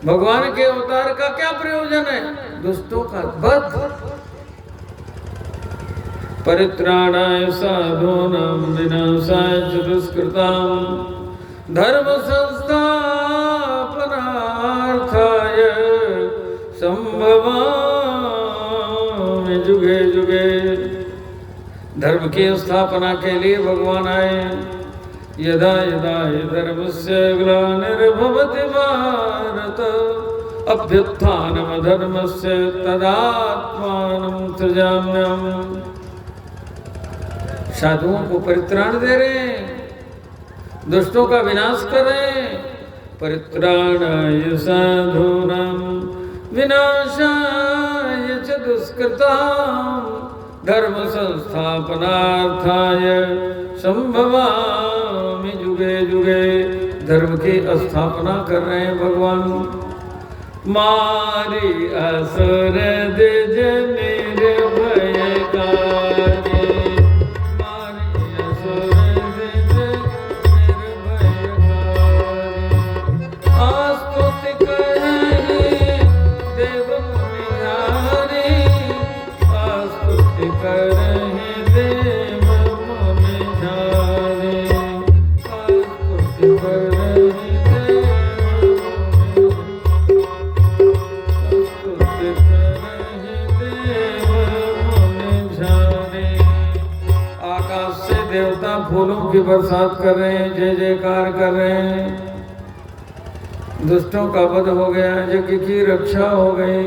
भगवान के अवतार का क्या प्रयोजन है? दुष्टों का वध। परित्राणाय साधूनां विनाशाय च दुष्कृतां धर्म संस्थापनार्थाय संभवामि जुगे जुगे। धर्म की स्थापना के लिए भगवान आए। यदा यदा हि धर्मस्य ग्लानिर्भवति भारत अभ्युत्थानमधर्मस्य तदात्मानं सृजाम्यहम्। साधुओं को परित्राण दे रहे हैं, दुष्टों का विनाश कर रहे हैं। परित्राणाय साधूनां विनाशाय च दुष्कृतां धर्म संस्थापनार्थाय संभवामि जुगे जुगे। धर्म की स्थापना कर रहे हैं भगवान। मारी असुर द्विज निर्भयकारी, मारी असुर द्विज निर्भयकारी। आस्तुति करहि देव मुनिहारी, आस्तुति करहि देव मुनिहारी, आस्तुति करहि देवता फूलों की बरसात कर रहे हैं, जय जयकार कर रहे हैं। दुष्टों का वध हो गया, यज्ञ की रक्षा हो गई।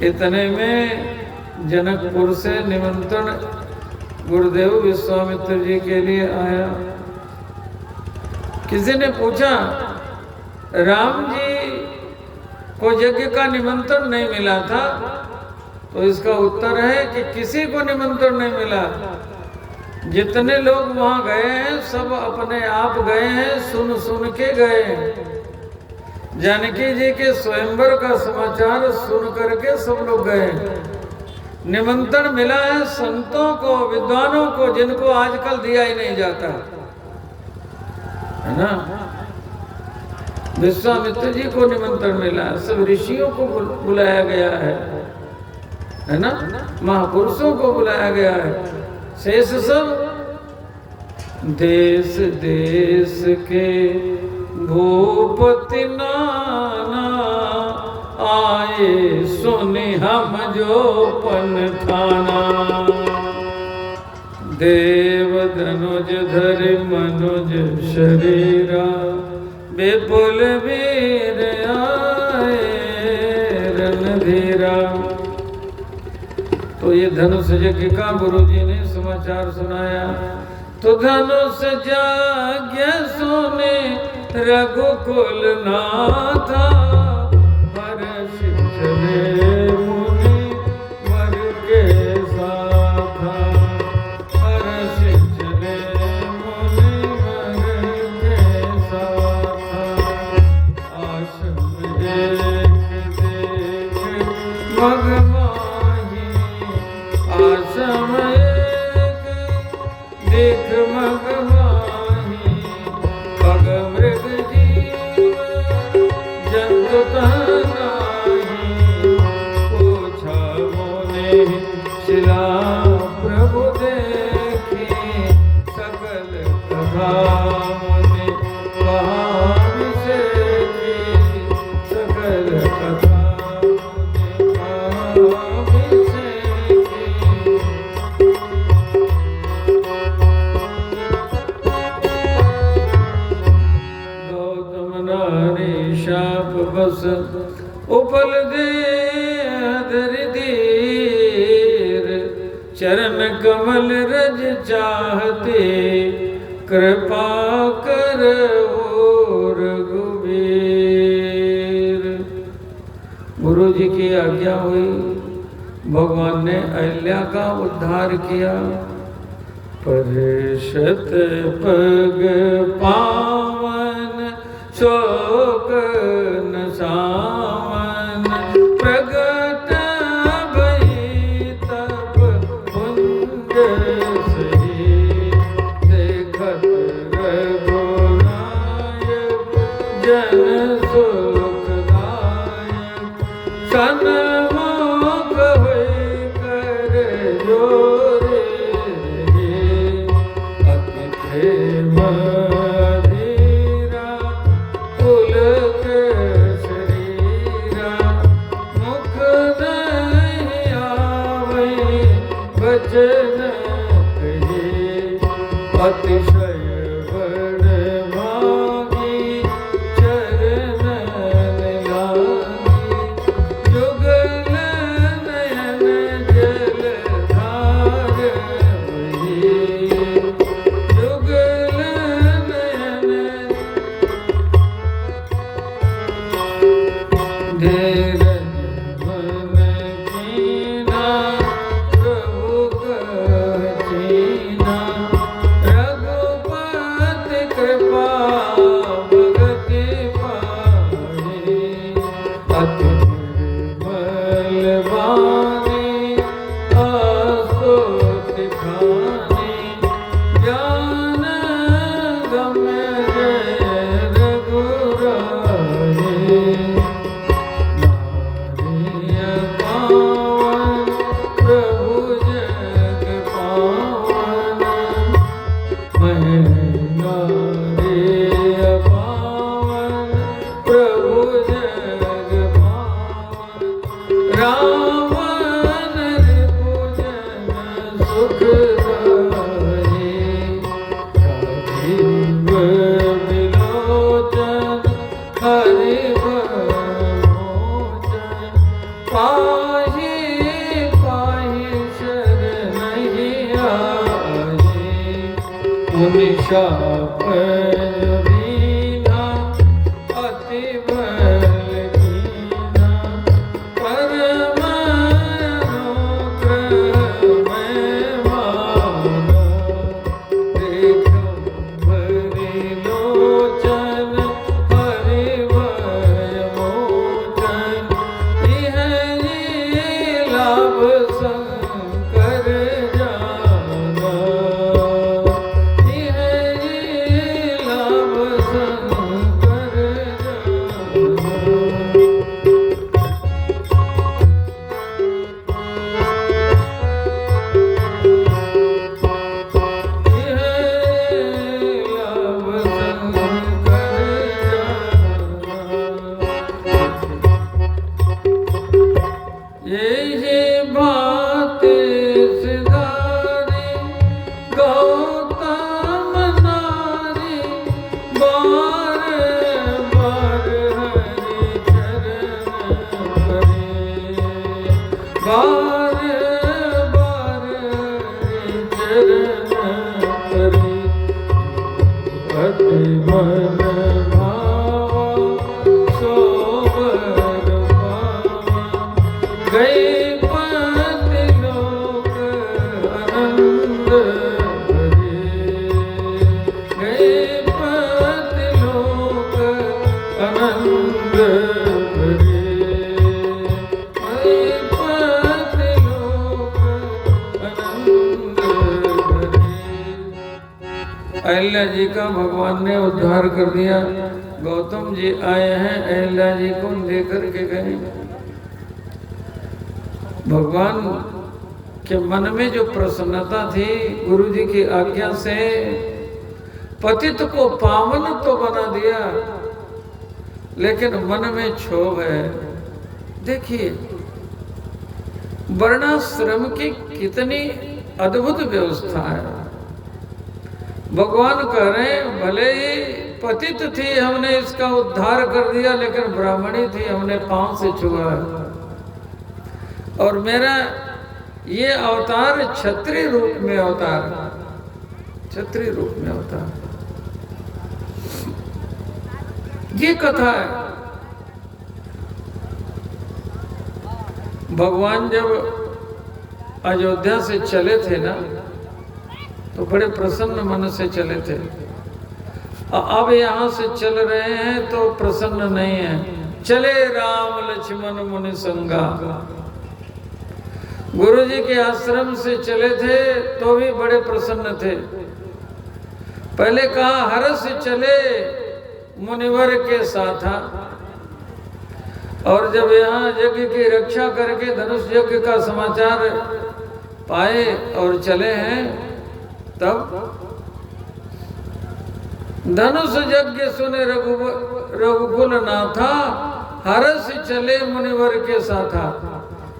इतने में जनकपुर से निमंत्रण गुरुदेव विश्वामित्र जी के लिए आया। किसी ने पूछा, राम जी को यज्ञ का निमंत्रण नहीं मिला था? तो इसका उत्तर है कि किसी को निमंत्रण नहीं मिला। जितने लोग वहां गए हैं सब अपने आप गए हैं, सुन सुन के गए हैं। जानकी जी के स्वयंवर का समाचार सुन करके सब लोग गए। निमंत्रण मिला है संतों को, विद्वानों को, जिनको आजकल दिया ही नहीं जाता है ना। विश्वामित्र जी को निमंत्रण मिला, सब ऋषियों को बुलाया गया है ना, महापुरुषों को बुलाया गया है। शेष सब देश देश के भूपति नाना आए, सुनि हम जो पन ठाना। देव धनुज धरि मनुज शरीरा, विपुल वीर आए रणधीरा। तो ये धनुष यज्ञ का गुरुजी ने समाचार सुनाया। तो धनुष यज्ञ सुने रघुकुल नाथा, हर्षि चले मुनि वर के साथा, हर्षि चले मुनि वर के साथा। आश्रम देख देख भगवाही, आश्रम देख मगवाही। पग मृग जीव जंतु तनाही, पूछा मोने शिला प्रभु देखी। सकल कथा मुनि कहान से की, सकल कथा मुनि कहान से की। शाप बस उपल दे धरि धीर, चरण कमल रज चाहते। कृपा कर रघुवीर। गुरु जी की आज्ञा हुई, भगवान ने अहिल्या का उद्धार किया। परिषत पग पावन शोक न सावन, प्रगट भई तब पुंज सही। देखत रघुनायक जन सुखदायक सन्मुख होई कर जोरे अति प्रेम धीरा पुलक शरीरा मुख नहीं आवे वचन कहे अतिशय बड़ भागी चरण लागी जुगल नयन जल धार वही जुगल नयन धीरज मन कीना प्रभु कचीना रघुपति कृपा भगति पाए अति निर्मल वाणी आस्तुति खानी ज्ञान गम्य जय रघुराई नारिय पावन प्रभु जग पावन नारिय पावन प्रभु जग पावन रावण रिपुजन सुखदाई राजीव विलोचन हरिव मोचन पाहि पाहि शरणहि आए मुनि शाप दीना अति बल कीना परम अनुग्रह मैं माना दिगंबरी लोचन हरिवर मोचन इह लाभ शंकर जाना इह लाभ शंकर यही बात सिधारी गौतम नारी बार बार हरि चरण परे बार बार हरि चरण परे अति मन भावा सोबर पावा गई पति लोक आनंद भरे गई पति लोक आनंद भरे गई पति लोक आनंद भरे। अहिल्या जी का भगवान ने उद्धार कर दिया। गौतम जी आए हैं, अहिल्या जी को लेकर के गए। भगवान के मन में जो प्रसन्नता थी, गुरु जी की आज्ञा से पतित को पावन तो बना दिया, लेकिन मन में क्षोभ है। देखिए वर्णाश्रम की कितनी अद्भुत व्यवस्था है। भगवान कह रहे हैं भले ही पतित थी, हमने इसका उद्धार कर दिया, लेकिन ब्राह्मणी थी, हमने पांव से छुआ है। और मेरा ये अवतार क्षत्रिय रूप में अवतार, क्षत्रिय रूप में अवतार, ये कथा है। भगवान जब अयोध्या से चले थे ना, तो बड़े प्रसन्न मन से चले थे। अब यहाँ से चल रहे हैं तो प्रसन्न नहीं है। चले राम लक्ष्मण मुनि संगा, गुरु जी के आश्रम से चले थे तो भी बड़े प्रसन्न थे। पहले कहा हर्ष चले मुनिवर के साथ था। और जब यहाँ यज्ञ की रक्षा करके धनुष यज्ञ का समाचार पाए और चले हैं, तब धनुष यज्ञ सुने रघुकुल नाथा, हर्ष चले मुनिवर के साथा।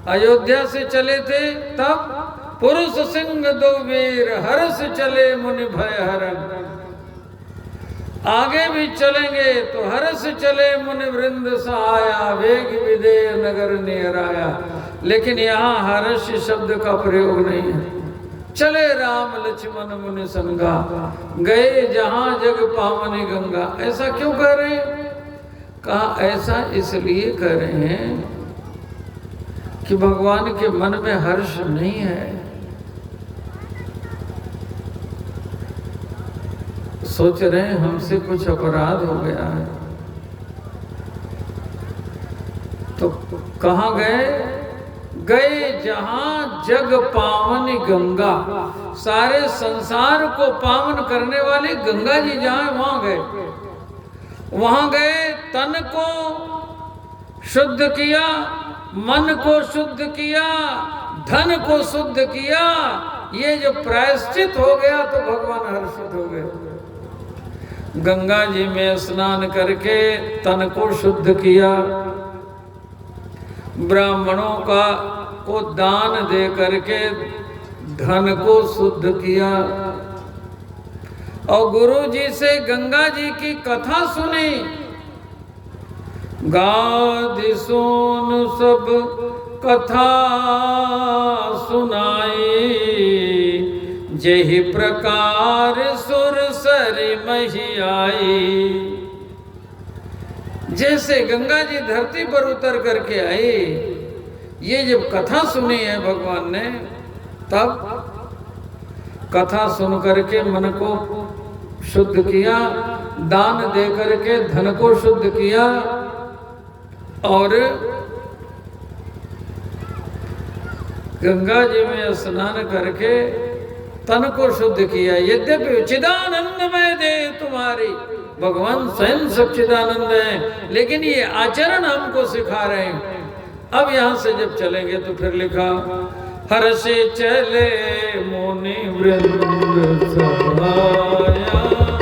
अयोध्या से चले थे तब पुरुष सिंह दो वीर, हर्ष चले मुनि भय हरण। आगे भी चलेंगे तो हर्ष चले मुनि वृंद सहाया, वेग विदेह नगर नियर आया। लेकिन यहाँ हर्ष शब्द का प्रयोग नहीं है। चले राम लक्ष्मण मुनि संगा, गए जहां जग पावनी गंगा। ऐसा क्यों कह रहे हैं? कहा ऐसा इसलिए कह रहे हैं कि भगवान के मन में हर्ष नहीं है। सोच रहे हैं हमसे कुछ अपराध हो गया है। तो कहाँ गए? गए जहां जग पावन गंगा, सारे संसार को पावन करने वाली गंगा जी जहां, वहां गए। वहां गए, तन को शुद्ध किया, मन को शुद्ध किया, धन को शुद्ध किया। ये जो प्रायश्चित हो गया तो भगवान हर्षित हो गए। गंगा जी में स्नान करके तन को शुद्ध किया, ब्राह्मणों को दान दे करके धन को शुद्ध किया, और गुरु जी से गंगा जी की कथा सुनी। गादि सुन सब कथा सुनाई, जेहि प्रकार सुर सरी मही आई। जैसे गंगा जी धरती पर उतर करके आई, ये जब कथा सुनी है भगवान ने, तब कथा सुन करके मन को शुद्ध किया, दान दे करके धन को शुद्ध किया, और गंगा जी में स्नान करके तन को शुद्ध किया। यद्यपि चिदानंदमय दे तुम्हारी, भगवान स्वयं सच्चिदानंद है, लेकिन ये आचरण हमको सिखा रहे हैं। अब यहाँ से जब चलेंगे तो फिर लिखा, हर्षे चले मुनि वृंद सहाया,